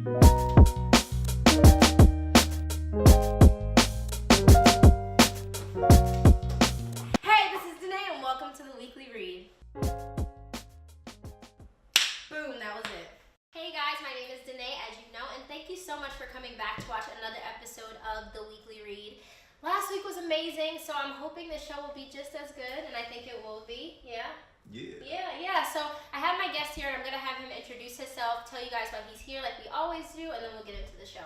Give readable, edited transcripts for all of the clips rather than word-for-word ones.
Hey, this is Danae and welcome to the Weekly Reid. Boom, that was it. Hey guys, my name is Danae, as you know, and thank you so much for coming back to watch another episode of the Weekly Reid. Last week was amazing, so I'm hoping the show will be just as good, and I think it will be. Yeah? Yeah. So I have my guest here, and I'm going to have him introduce himself, tell you guys why he's here like we always do, and then we'll get into the show.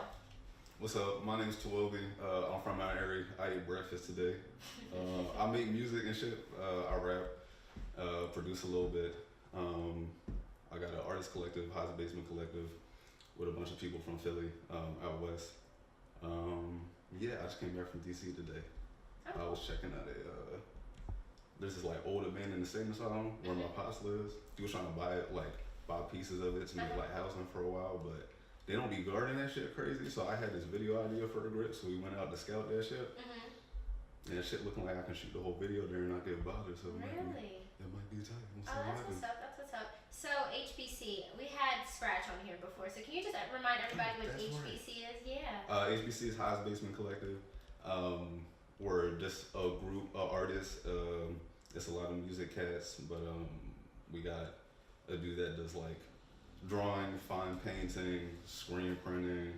What's up? My name's Tawobi. I'm from Mount Airy. I ate breakfast today. I make music and shit. I rap, produce a little bit. I got an artist collective, House Basement Collective, with a bunch of people from Philly, out west. Yeah, I just came back from DC today. Oh. I was checking out there's this like old abandoned insane asylum where my pops lives. He was trying to buy pieces of it to make like housing for a while, but they don't be guarding that shit crazy. So I had this video idea for the grip, so we went out to scout that shit. And that shit looking like I can shoot the whole video there and not get bothered. So it might be tight. That's what's up. So HBC, we had Scratch on here before. So can you just remind everybody what HBC is? Yeah. HBC is House Basement Collective. We're just a group of artists. It's a lot of music cats, but we got a dude that does like drawing, fine painting, screen printing.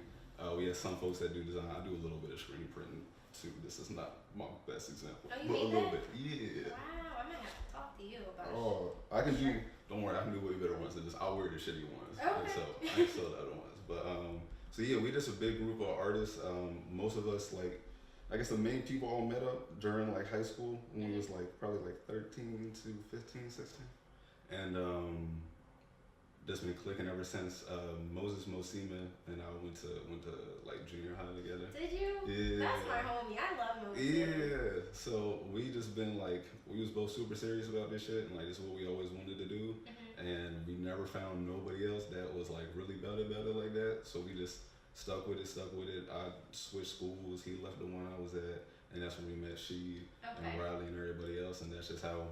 We have some folks that do design. I do a little bit of screen printing too. This is not my best example, but a little bit. Yeah. Wow, I might have to talk to you about it. Oh, I can do. Don't worry, I can do way better ones than this. I'll wear the shitty ones. Okay. I can sell the other ones. But so yeah, we just a big group of artists. Most of us like. I guess the main people all met up during like high school when we was like probably like 13 to 15, 16. And just been clicking ever since. Moses Mosima and I went to like junior high together. Did you? Yeah. That's my homie. I love Moses. Yeah. So we just been like, we was both super serious about this shit and like this is what we always wanted to do. And we never found nobody else that was like really about it like that. So we just stuck with it. I switched schools. He left the one I was at, and that's when we met and Riley and everybody else, and that's just how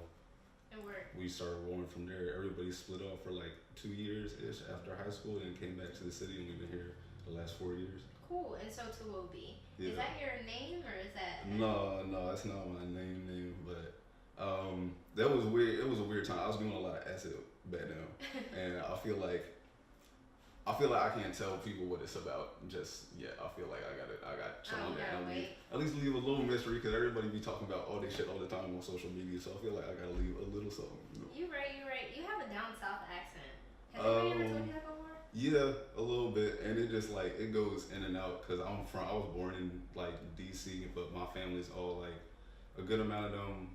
it worked. We started rolling from there. Everybody split off for like 2 years ish after high school, and came back to the city, and we've been here the last 4 years. Cool. And so Tawobi, is that your name or is that? No, that's not my name, but that was weird. It was a weird time. I was doing a lot of acid back then, and I feel like I can't tell people what it's about just yet. I feel like I got challenge at least leave a little mystery because everybody be talking about all this shit all the time on social media. So I feel like I gotta leave a little something. You know? You're right. You have a down south accent. Has anybody ever told you that before? Yeah, a little bit, and it just like it goes in and out because I was born in like DC, but my family's all like a good amount of them,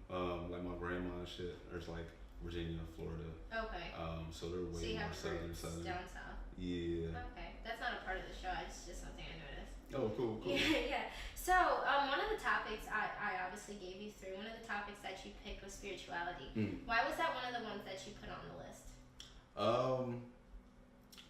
like my grandma and shit. There's like Virginia, Florida. Okay. So they're way more southern. Down south. Yeah. Okay, that's not a part of the show. It's just something I noticed. Oh, cool. Yeah. So, one of the topics I obviously gave you through. One of the topics that you picked was spirituality. Why was that one of the ones that you put on the list?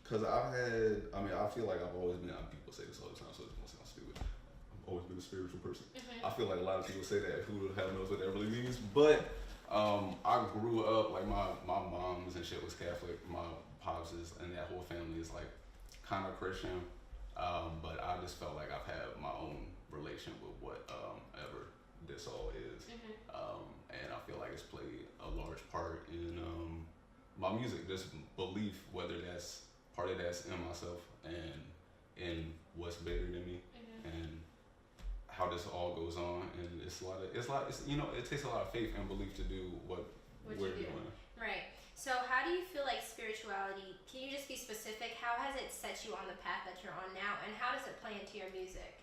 Cause I feel like I've always been. People say this all the time, so it's gonna sound stupid. I've always been a spiritual person. I feel like a lot of people say that. Who the hell knows what that really means? But I grew up like my mom's and shit was Catholic. My pops is and that whole family is like kind of Christian, but I just felt like I've had my own relation with whatever this all is, and I feel like it's played a large part in my music. Just belief, whether that's part of that's in myself and in what's bigger than me, and how this all goes on, and it's it takes a lot of faith and belief to do what we're doing. Right. So how do you feel like spirituality, can you just be specific, how has it set you on the path that you're on now, and how does it play into your music?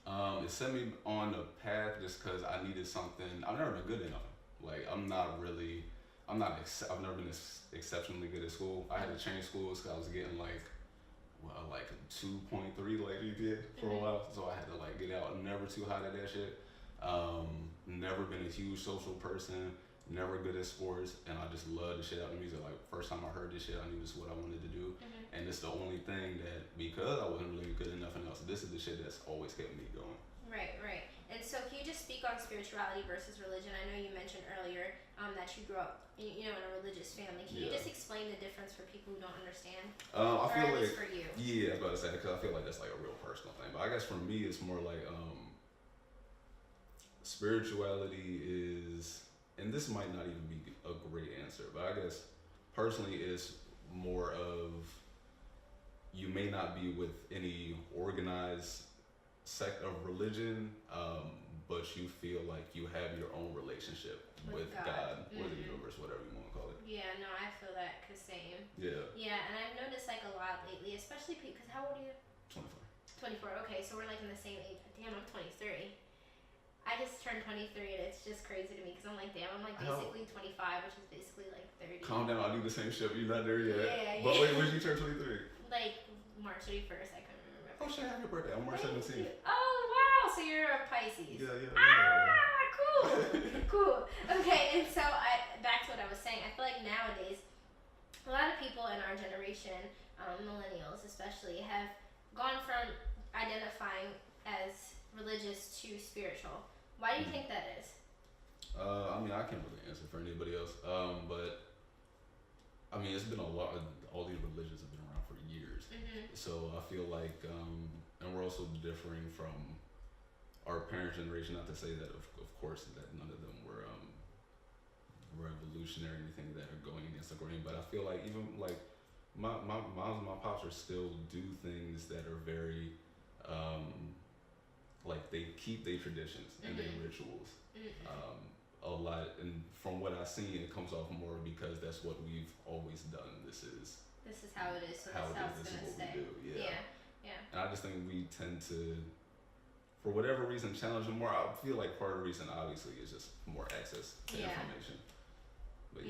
It set me on the path just because I needed something. I've never been good enough. Like I've never been exceptionally good at school. I had to change schools because I was getting like 2.3 like GPA for a while, so I had to like get out. Never too hot at that shit. Never been a huge social person. Never good at sports, and I just love the shit out of music. Like first time I heard this shit, I knew this is what I wanted to do, and it's the only thing that because I wasn't really good at nothing else. This is the shit that's always kept me going. Right. And And so can you just speak on spirituality versus religion? I know you mentioned earlier that you grew up, in a religious family. Can you just explain the difference for people who don't understand? I feel like for you. Yeah, I was about to say, because I feel like that's like a real personal thing. But I guess for me, it's more like spirituality is, and this might not even be a great answer, but I guess personally, it's more of you may not be with any organized sect of religion, but you feel like you have your own relationship with God or the universe, whatever you want to call it. Yeah, no, I feel that, cause same. Yeah. Yeah, and I've noticed like a lot lately, especially because how old are you? 24. 24. Okay, so we're like in the same age. Damn, I'm 23. I just turned 23 and it's just crazy to me because I'm like, damn, I'm like basically 25, which is basically like 30. Calm down, I do the same shit, but you're not there yet. Yeah. But wait, when did you turn 23? Like March 31st, I couldn't remember. Oh shit, happy birthday. I'm March 17th. Oh wow, so you're a Pisces. Yeah. Cool. Cool. Okay, and so back to what I was saying, I feel like nowadays, a lot of people in our generation, millennials especially, have gone from identifying as religious to spiritual. Why do you think that is? I mean, I can't really answer for anybody else. But I mean, it's been a lot. All these religions have been around for years. So I feel like, and we're also differing from our parents' generation. Not to say that, of course, that none of them were revolutionary or anything that are going against the grain. But I feel like even like my moms and my pops are still do things that are very like they keep their traditions and their rituals a lot, and from what I've seen, it comes off more because that's what we've always done. This is how it is, so that's how it's gonna stay. We do. Yeah. And I just think we tend to, for whatever reason, challenge them more. I feel like part of the reason, obviously, is just more access to information. But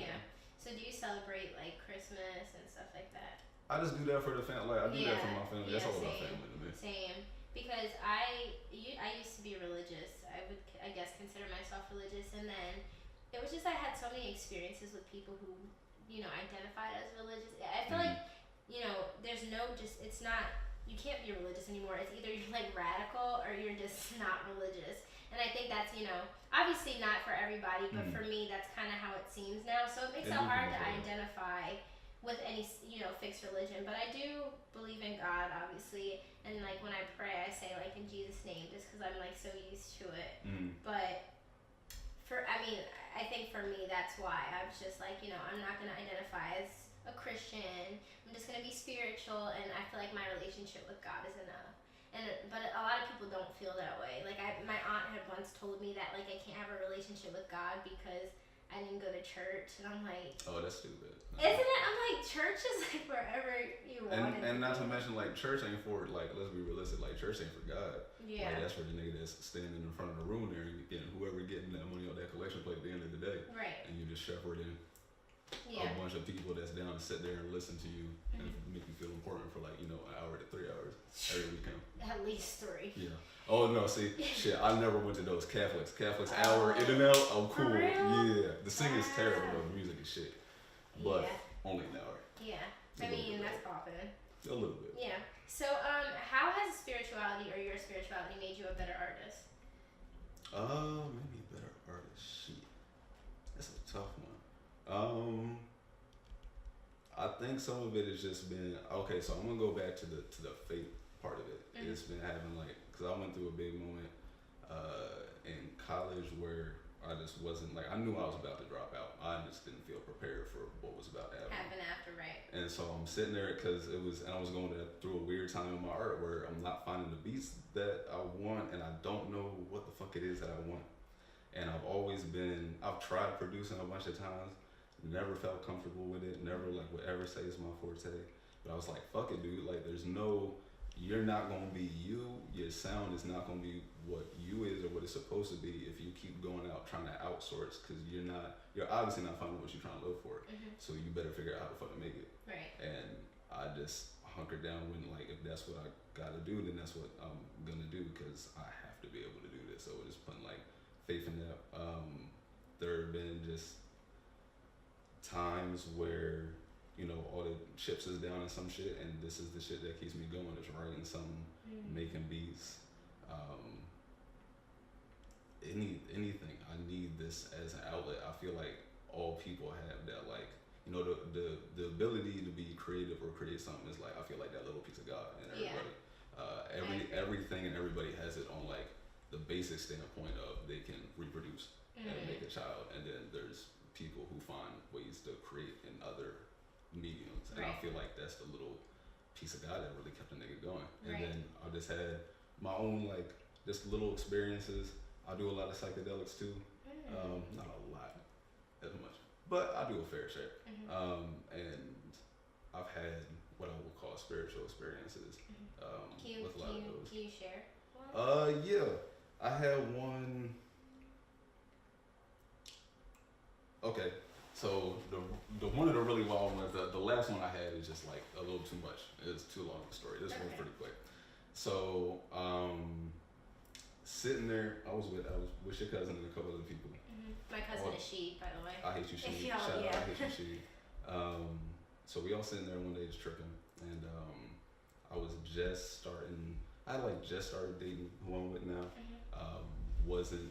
So do you celebrate like Christmas and stuff like that? I just do that for the family. Like I do that for my family. That's all about family to me. Same. Because I used to be religious. I guess consider myself religious, and then it was just I had so many experiences with people who identified as religious. I feel like there's it's not, you can't be religious anymore. It's either you're like radical or you're just not religious. And I think that's obviously not for everybody, but for me that's kind of how it seems now. So it makes it hard to identify with any fixed religion. But I do believe in God, obviously. And like when I pray, I say like in Jesus' name, just because I'm like so used to it. But I think for me that's why I was just like I'm not gonna identify as a Christian. I'm just gonna be spiritual, and I feel like my relationship with God is enough. But a lot of people don't feel that way. Like my aunt had once told me that like I can't have a relationship with God because I didn't go to church, and I'm like, oh, that's stupid. Isn't it? I'm like, church is like wherever you want. And not to mention, like, church ain't for, like, let's be realistic, like, church ain't for God. Yeah. Like, that's for the nigga that's standing in front of the room there and getting whoever getting that money on that collection plate at the end of the day. Right. And you just shepherding a bunch of people that's down to sit there and listen to you and make you feel important for, like, an hour to 3 hours every weekend. At least 3. Yeah. Oh, no, see, shit, I never went to those Catholics hour in and out. I'm cool. For real? Yeah. The singing's terrible, though. The music is shit. But only an hour. Yeah. I mean, that's popping. A little bit. Yeah. So, how has spirituality or your spirituality made you a better artist? Maybe a better artist. Shit. That's a tough one. I think some of it has just been, okay, so I'm gonna go back to the faith part of it. It's been having like, cause I went through a big moment in college where I just wasn't like, I knew I was about to drop out. I just didn't feel prepared for what was about to happen After, right? And so I'm sitting there because I was going through a weird time in my art where I'm not finding the beats that I want, and I don't know what the fuck it is that I want. And I've tried producing a bunch of times, never felt comfortable with it, never like would ever say it's my forte. But I was like, fuck it, dude. Like, you're not gonna be you. Your sound is not gonna be what you is or what it's supposed to be if you keep going out trying to outsource, because you're obviously not finding what you're trying to look for. So you better figure out how to fucking make it. Right. And I just hunkered down when, like, if that's what I gotta do, then that's what I'm gonna do, because I have to be able to do this. So just putting like faith in that. There have been just times where all the chips is down in some shit, and this is the shit that keeps me going. Is writing something, making beats, anything. I need this as an outlet. I feel like all people have that, like, you know, the ability to be creative or create something is like, I feel like that little piece of God in everybody. Everything and everybody has it on like the basic standpoint of they can reproduce and make a child, and then there's people who find ways to create in other mediums, and I feel like that's the little piece of God that really kept the nigga going. And then I just had my own like just little experiences. I do a lot of psychedelics too. Not a lot as much, but I do a fair share. And I've had what I would call spiritual experiences with a lot of those. Can you share one? Yeah, I had one. Okay, so the one of the really wild ones, the last one I had is just like a little too much. It's too long of a story. This one's pretty quick. So sitting there, I was with your cousin and a couple other people. My cousin is she, by the way. I hate you, she. Shout out, I hate you, she. So we all sitting there one day just tripping, and I was just starting. I like just started dating who I'm with now. Wasn't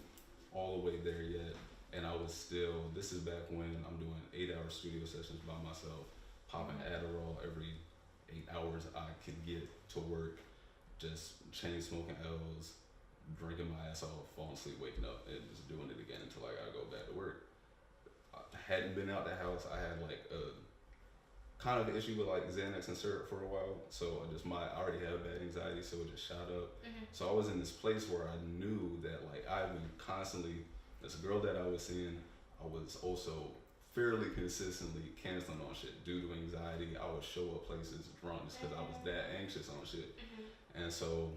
all the way there yet, and I was still. This is back when I'm doing 8-hour studio sessions by myself, popping Adderall every 8 hours I could get to work, just chain smoking L's, drinking my ass off, falling asleep, waking up, and just doing it again until I gotta go back to work. I hadn't been out the house. I had like a kind of an issue with like Xanax and syrup for a while, so I already have bad anxiety, so it just shot up. So I was in this place where I knew that like I've been constantly, this girl that I was seeing, I was also fairly consistently canceling on shit due to anxiety. I would show up places drunk just because I was that anxious on shit. And so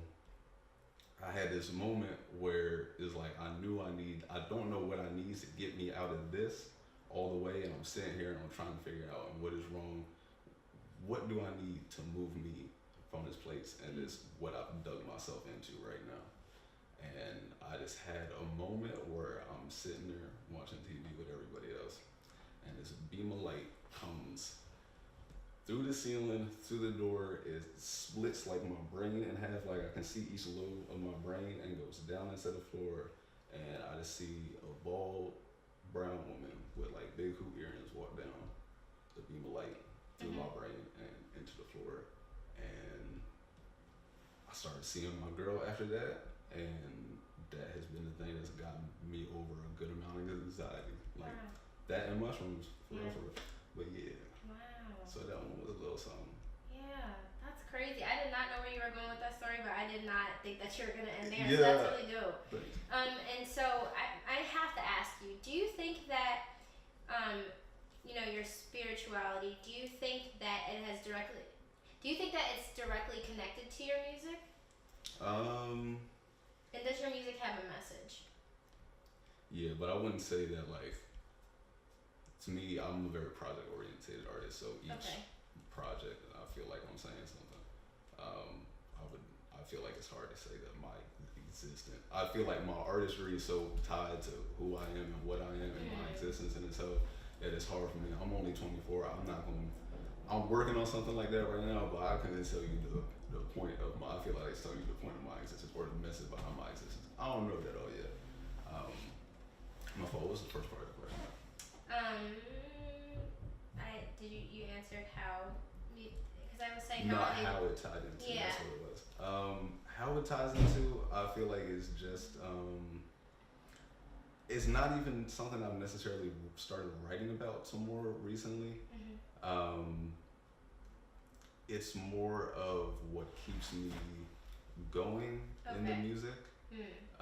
I had this moment where it's like I don't know what I need to get me out of this all the way, and I'm sitting here and I'm trying to figure out what is wrong. What do I need to move me from this place? And it's what I've dug myself into right now. And I just had a moment where I'm sitting there watching TV with everybody else, and this beam of light comes through the ceiling, through the door. It splits like my brain in half. Like I can see each lobe of my brain, and goes down into the floor. And I just see a bald brown woman with like big hoop earrings walk down the beam of light through my brain and into the floor. And I started seeing my girl after that, and that has been the thing that's gotten me over a good amount of anxiety. Like that and mushrooms, for real. But yeah. Wow. So that one was a little something. Yeah, that's crazy. I did not know where you were going with that story, but I did not think that you were gonna end there. Yeah. So that's really dope. Thanks. And so I have to ask you, do you think that you know, your spirituality, do you think that it's directly connected to your music? And does your music have a message? Yeah, but I wouldn't say that like, to me, I'm a very project oriented artist, so each project I feel like I'm saying something. I feel like it's hard to say that my existence, I feel like my artistry is so tied to who I am and what I am and my existence in itself that it's hard for me. I'm only 24. I'm working on something like that right now, but I couldn't tell you the point of my, I feel like it's telling you the point of my existence or the message behind my existence. I don't know that all yet. My fault. What's the first part of the question? You answered how, because I was saying not how it tied into. Yeah. That's what it was. How it ties into, I feel like it's just, it's not even something I've necessarily started writing about some more recently. It's more of what keeps me going in the music.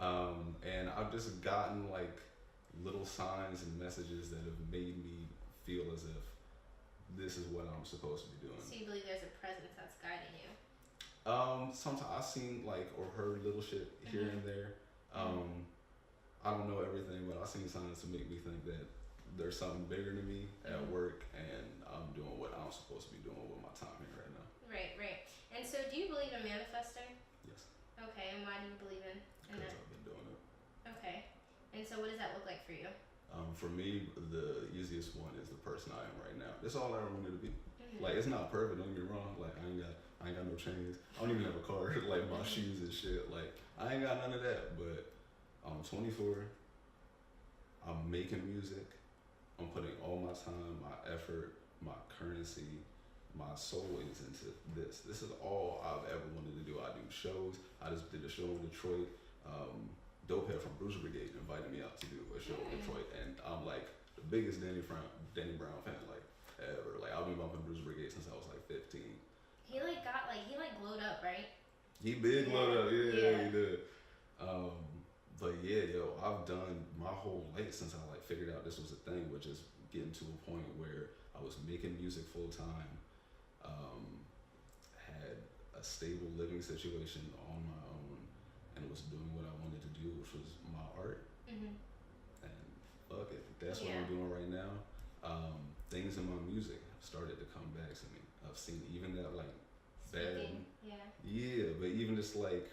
And I've just gotten like little signs and messages that have made me feel as if this is what I'm supposed to be doing. So you believe there's a presence that's guiding you? Sometimes I've seen like or heard little shit here and there. I don't know everything, but I've seen signs to make me think that there's something bigger than me at work, and I'm doing what I'm supposed to be doing with my time here right now. Right. And so do you believe in manifesting? Yes. Okay, and why do you believe in that? Because I've been doing it. Okay. And so what does that look like for you? For me, the easiest one is the person I am right now. That's all I ever wanted to be. Like, it's not perfect, don't get me wrong. Like, I ain't got no chains. I don't even have a car. Like, my shoes and shit. Like, I ain't got none of that. But I'm 24. I'm making music. I'm putting all my time, my effort, my currency, my soul is into this. This is all I've ever wanted to do. I do shows. I just did a show in Detroit. Dopehead from Weekly Reid invited me out to do a show in Detroit, and I'm like the biggest Danny Brown fan like ever. Like I've been bumping Weekly Reid since I was like 15. He like glowed up, right? He big glowed up, yeah, he did. But yeah, yo, I've done my whole life since I like figured out this was a thing, which is getting to a point where I was making music full time, had a stable living situation on my own, and was doing what I wanted to do, which was my art. And fuck it, that's what I'm doing right now. Things in my music have started to come back to me. I've seen even that like bad, but even just like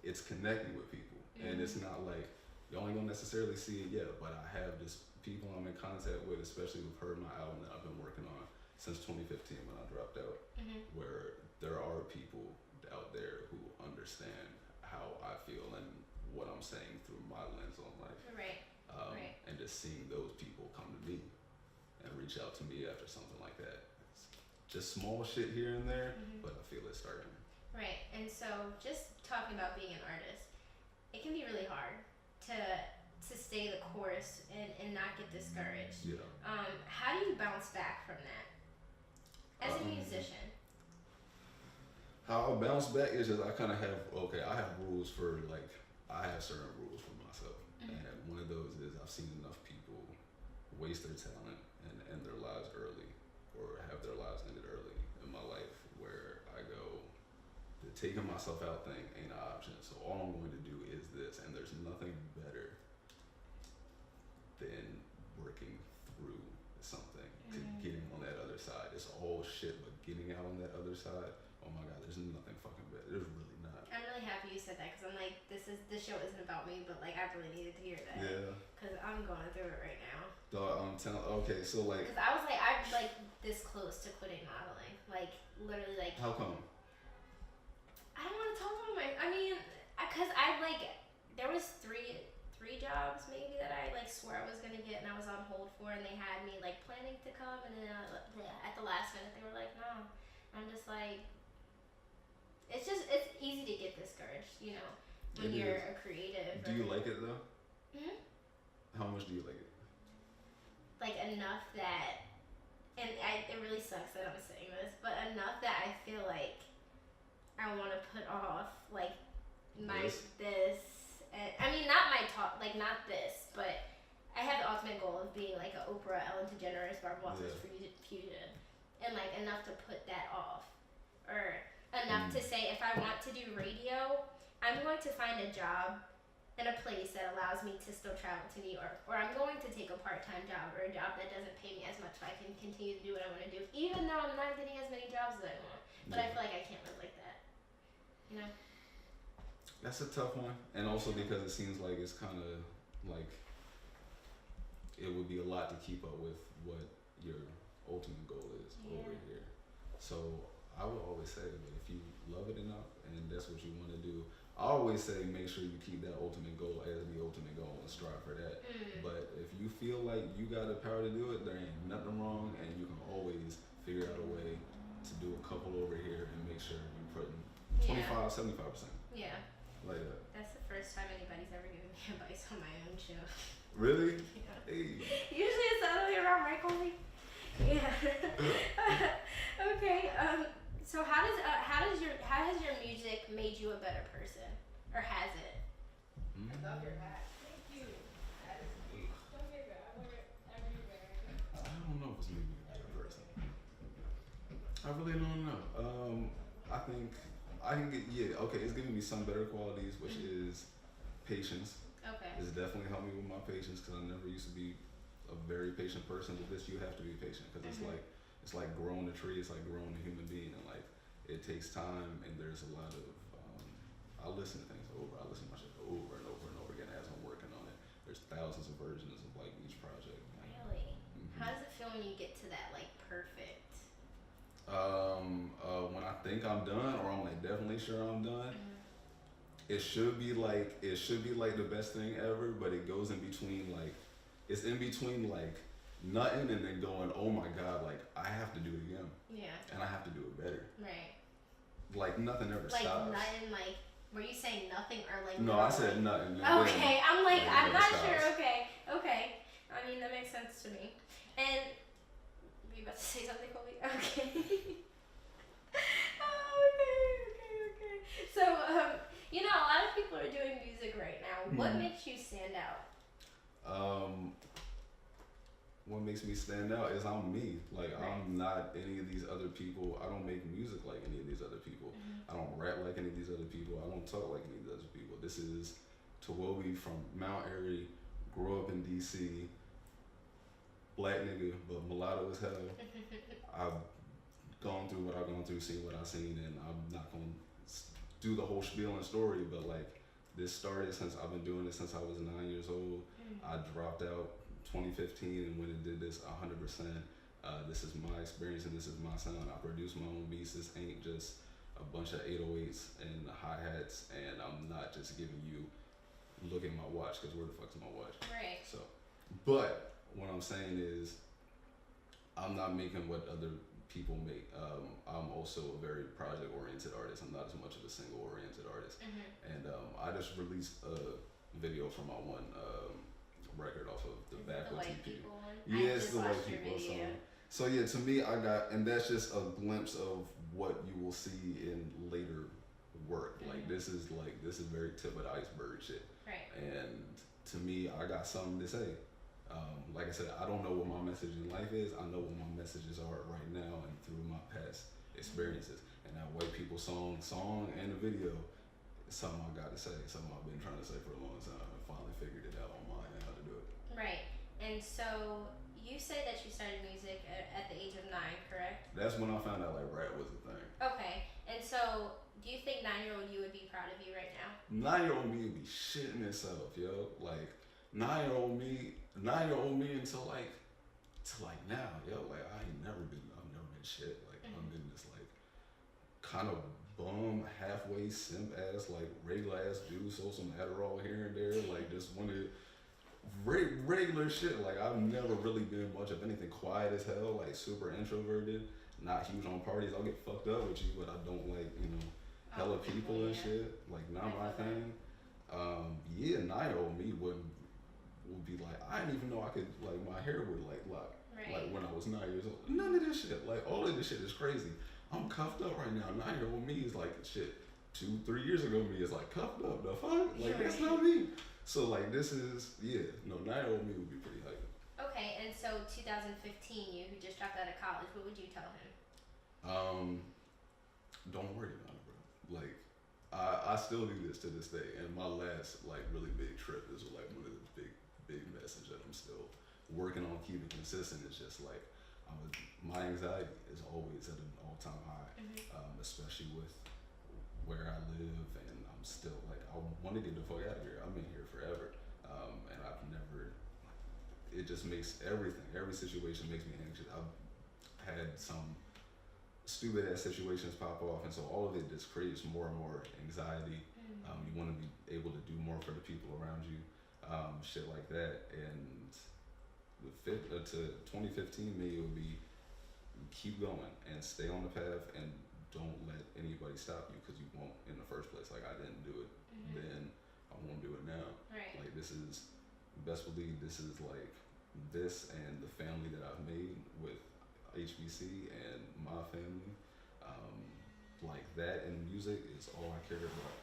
it's connecting with people. And it's not like you only gonna necessarily see it yet, but I have just people I'm in contact with, especially who've heard my album that I've been working on since 2015 when I dropped out, where there are people out there who understand how I feel and what I'm saying through my lens on life. Right. And just seeing those people come to me and reach out to me after something like that. It's just small shit here and there, but I feel it starting. Right. And so just talking about being an artist, it can be really hard to stay the course and not get discouraged. Yeah. How do you bounce back from that as a musician? How I bounce back is just I kind of have I have rules for like I have certain rules for myself, and one of those is I've seen enough people waste their talent and end their lives early, or have their lives ended early in my life, where I go, the taking myself out thing ain't an option. So all I'm going to do is this, and there's nothing better than working through something to getting on that other side. It's all shit, but getting out on that other side, oh my god, there's nothing fucking better. There's really not. I'm really happy you said that, because I'm like, this show isn't about me, but like I really needed to hear that. Yeah. Because I'm going through it right now. Okay, so like. Because I was like, I'm like this close to quitting modeling, like literally like. How come? I don't want to talk about because I like, there was three jobs maybe that I like swore I was gonna get and I was on hold for, and they had me like planning to come, and then at the last minute they were like, no. I'm just like, it's easy to get discouraged, you know, when you're a creative. Do you like it though? How much do you like it? Like enough that, and it really sucks that I'm saying this, but enough that I feel like I want to put off like this, and I mean not my talk, like not this, but I have the ultimate goal of being like an Oprah, Ellen DeGeneres, Barbara Walters fusion, and like enough to put that off, or enough to say if I want to do radio, I'm going to find a job in a place that allows me to still travel to New York, or I'm going to take a part-time job or a job that doesn't pay me as much so I can continue to do what I want to do, even though I'm not getting as many jobs as I want. But I feel like I can't live like that, you know? That's a tough one, and also because it seems like it's kind of like it would be a lot to keep up with what your ultimate goal is over here. So I would always say that if you love it enough and that's what you want to do, I always say make sure you keep that ultimate goal as the ultimate goal and strive for that. But if you feel like you got the power to do it, there ain't nothing wrong, and you can always figure out a way to do a couple over here and make sure you're putting 25, 75%. Yeah. Like that. That's the first time anybody's ever given me advice on my own show. Really? Yeah. Hey. Usually it's the other way around, right, Colby? Yeah. Okay. So how has your music made you a better person, or has it? I love your hat. Thank you. That is cute. Don't get it. I wear it everywhere. I don't know if it's made me a better person. I really don't know. I think I can get it's giving me some better qualities, which is patience. Okay. It's definitely helped me with my patience, because I never used to be a very patient person. With this, you have to be patient, because it's like growing a tree. It's like growing a human being, and like it takes time. And there's a lot of I listen to things over. I listen to my shit over and over and over again as I'm working on it. There's thousands of versions of like each project. Really? How does it feel when you get to that like perfect? When I think I'm done, or I'm like definitely sure I'm done, it should be like the best thing ever, but it goes in between like it's in between like nothing and then going, oh my god, like I have to do it again. Yeah. And I have to do it better. Right. Like nothing ever like stops. Like nothing, like were you saying nothing or like no, I said nothing. Okay, I'm like I'm not stops. sure. Okay. I mean that makes sense to me. And were you about to say something, Colby? Okay. Okay. So you know, a lot of people are doing music right now. What makes you stand out? What makes me stand out is I'm me. Like I'm not any of these other people. I don't make music like any of these other people. I don't rap like any of these other people. I don't talk like any of these other people. This is Tawobi from Mount Airy, grew up in DC, black nigga, but mulatto as hell. I've gone through what I've gone through, seen what I've seen, and I'm not gonna do the whole spiel and story, but like this started since I've been doing it since I was 9 years old. I dropped out 2015 and went and did this 100%. This is my experience and this is my sound. I produce my own beats. This ain't just a bunch of 808s and hi-hats, and I'm not just giving you look at my watch, because where the fuck's my watch? Right. So, but what I'm saying is I'm not making what other people make. I'm also a very project-oriented artist. I'm not as much of a single-oriented artist. And I just released a video from my one record off of the Backwoods EP. Yeah, it's the White People song. So yeah, to me, and that's just a glimpse of what you will see in later work. Like this is very tip of the iceberg shit. Right. And to me, I got something to say. Like I said, I don't know what my message in life is. I know what my messages are right now and through my past experiences. And that White People song and the video is something I got to say. Something I've been trying to say for a long time. I finally figured it out on my end how to do it. Right. And so you said that you started music at the age of 9, correct? That's when I found out like rap was a thing. Okay. And so do you think 9-year-old you would be proud of you right now? 9-year-old me would be shitting itself, yo. Like 9-year-old me until like now, yo. Like I've never been shit. Like I've been this like kind of bum, halfway simp ass, like regular ass dude, so some Adderall here and there, like just wanted regular shit. Like I've never really been much of anything, quiet as hell, like super introverted, not huge on parties. I'll get fucked up with you, but I don't like, hella people and shit. Like not my thing. Yeah, 9-year-old me would be like, I didn't even know I could, like my hair would like lock. Like when I was 9 years old. None of this shit. Like all of this shit is crazy. I'm cuffed up right now. 9-year-old me is like shit. 2-3 years ago me is like cuffed up. The fuck? Like that's not me. So like this is 9-year-old me would be pretty hype. Okay, and so 2015, you who just dropped out of college, what would you tell him? Don't worry about it, bro. Like I still do this to this day, and my last like really big trip is like one of the big message that I'm still working on keeping consistent. It's just like my anxiety is always at an all-time high, especially with where I live, and I'm still like I want to get the fuck out of here. I've been here forever, and I've never. It just makes every situation makes me anxious. I've had some stupid ass situations pop off, and so all of it just creates more and more anxiety. You want to be able to do more for the people around you, shit like that. And to 2015, maybe it would be keep going and stay on the path and don't let anybody stop you, because you won't in the first place. Like I didn't do it then, I won't do it now. Right. Like this is, best believe this is like this and the family that I've made with HBC and my family, like that and music is all I care about.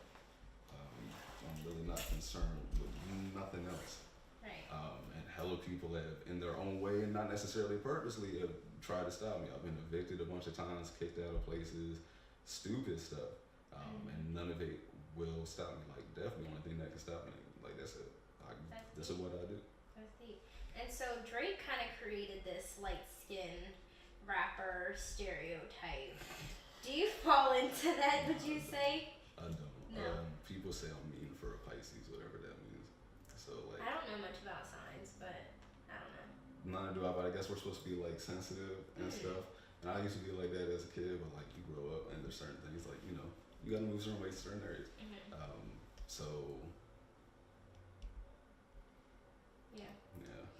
I'm really not concerned with nothing else. Right. And hella people have, in their own way and not necessarily purposely, have tried to stop me. I've been evicted a bunch of times, kicked out of places, stupid stuff, and none of it will stop me. Like definitely the only thing that can stop me, like that's it. This is what I do. That's deep. And so Drake kind of created this light skin rapper stereotype. Do you fall into that, would you say? I don't. No. People say I'm mean for a Pisces, whatever that means. So like. I don't know much about signs, but I don't know. Neither do I, but I guess we're supposed to be like sensitive and stuff. And I used to be like that as a kid, but like you grow up and there's certain things like, you gotta move certain ways to certain areas. So Yeah.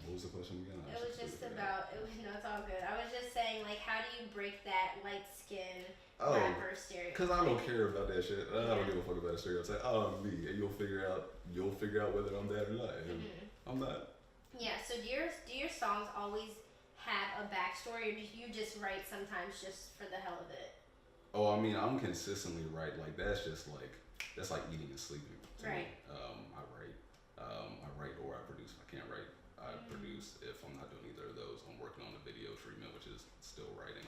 What was the question again? It was just about. No, it's all good. I was just saying, like, how do you break that light skin rapper stereotype? Because I don't care about that shit. I don't give a fuck about the stereotype. I'm me, and you'll figure out whether I'm that or not. And I'm not. Yeah. So do your songs always have a backstory, or do you just write sometimes just for the hell of it? Oh, I mean, I'm consistently right. Like that's like eating and sleeping. Right. I write or I produce. If I can't write, I produce. If I'm not doing either of those, I'm working on the video treatment, which is still writing.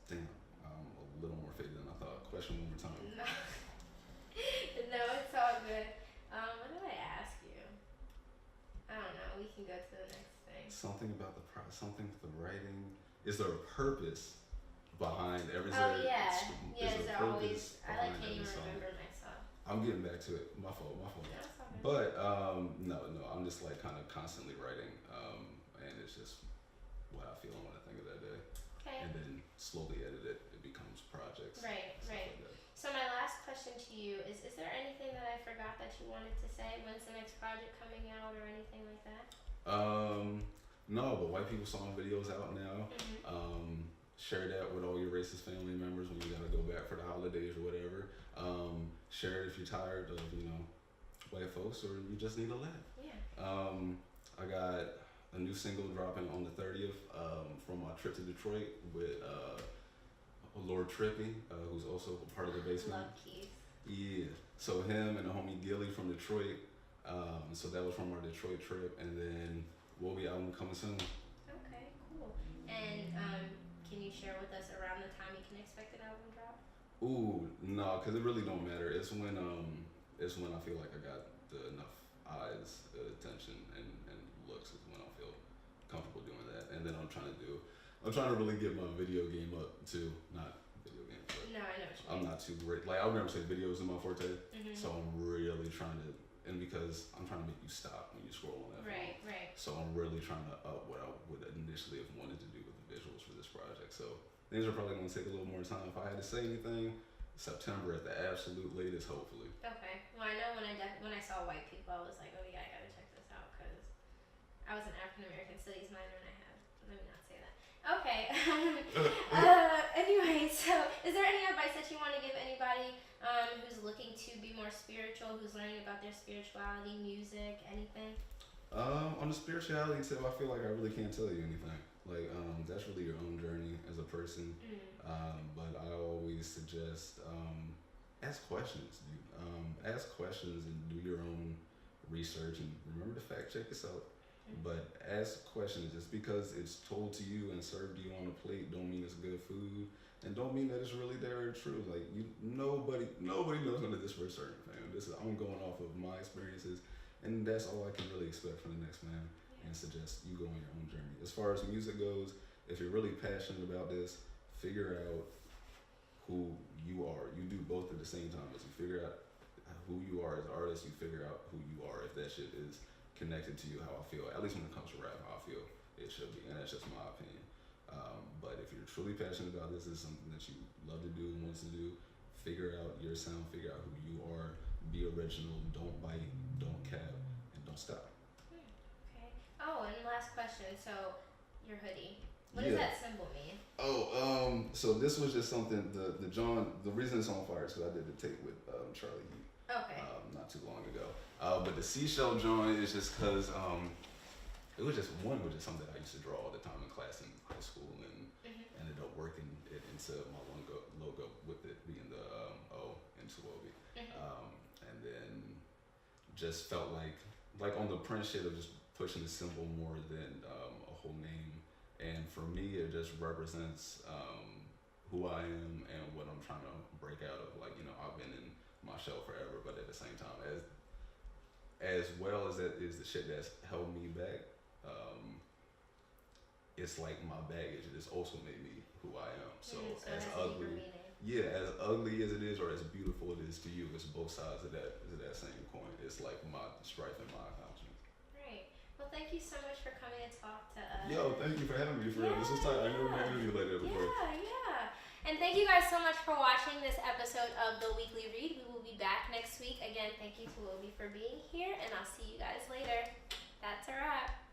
Damn, I'm a little more faded than I thought. Question one more time. No, it's all good. What did I ask you? I don't know. We can go to the next thing. Something about something with the writing. Is there a purpose behind everything? Oh yeah, yeah. Is there always? I like can't even remember myself. I'm getting back to it. My fault. Yeah, that's all good. But no, I'm just like kind of constantly writing, and it's just what I feel and what I think of that day, Okay. and then slowly edit it. It becomes projects. Right. Like that. So my last question to you is there anything that I forgot that you wanted to say? When's the next project coming out or anything like that? No, but White People Song video's out now. Share that with all your racist family members when you gotta go back for the holidays or whatever. Share it if you're tired of, white folks or you just need a laugh. Yeah. I got a new single dropping on the 30th from my trip to Detroit with Lord Trippy, who's also a part of the basement. Love Keith. Yeah. So him and the homie Gilly from Detroit. So that was from our Detroit trip, and then Wobi album coming soon. Okay, cool. And can you share with us around the time you can expect an album drop? Ooh, no, because it really don't matter. It's when I feel like I got enough eyes, attention, and looks is when I feel comfortable doing that. And then I'm trying to really get my video game up too. Not video games, but No, I know what you I'm mean. not too great. Like I would never say videos in my forte, so I'm really trying to. And because I'm trying to make you stop when you scroll on that phone. Right. So I'm really trying to up what I would initially have wanted to do with the visuals for this project. So things are probably going to take a little more time. If I had to say anything, September at the absolute latest, hopefully. Okay. Well, I know when I saw White People, I was like, oh yeah, I gotta check this out because I was an African American Studies minor and I had. Let me not say that. Okay. Anyway, so is there any advice that you want to give anybody who's looking to be more spiritual, who's learning about their spirituality, music, anything? On the spirituality tip, I feel like I really can't tell you anything. Like, that's really your own journey as a person. But I always suggest ask questions, dude. Ask questions and do your own research and remember to fact check yourself. But ask questions. Just because it's told to you and served you on a plate don't mean it's good food, and don't mean that it's really there or true. Like nobody knows none of this for certain, fam. I'm going off of my experiences, and that's all I can really expect from the next man. And suggest you go on your own journey. As far as music goes, if you're really passionate about this, figure out who you are. You do both at the same time. As you figure out who you are as an artist, you figure out who you are. If that shit is connected to you, how I feel, at least when it comes to rap, how I feel it should be, and that's just my opinion. But if you're truly passionate about this is something that you love to do and want to do, figure out your sound, figure out who you are, be original, don't bite, don't cap, and don't stop. Okay. Oh, and last question. So, your hoodie. What does that symbol mean? So this was just something. The reason it's on fire is because I did the tape with Charlie Heat. Okay. Not too long ago. But the seashell drawing is just because it was just something I used to draw all the time in class in high school, and ended up working it into my logo with it being the O in Tawobi. And then just felt like on the print shit of just pushing the symbol more than a whole name. And for me, it just represents who I am and what I'm trying to break out of. Like, I've been in my shell forever, but at the same time, as well as that is the shit that's held me back, it's like my baggage. It has also made me who I am. So as ugly, as ugly as it is, or as beautiful it is to you, it's both sides of that same coin. It's like my strife and my accomplishment. Right. Well, thank you so much for coming to talk to us. Yo, thank you for having me. For real, this was tight. I never been interviewed like that before. Yeah. And thank you guys so much for watching this episode of the Weekly Read. We will be back next week. Again, thank you to Tawobi for being here, and I'll see you guys later. That's a wrap.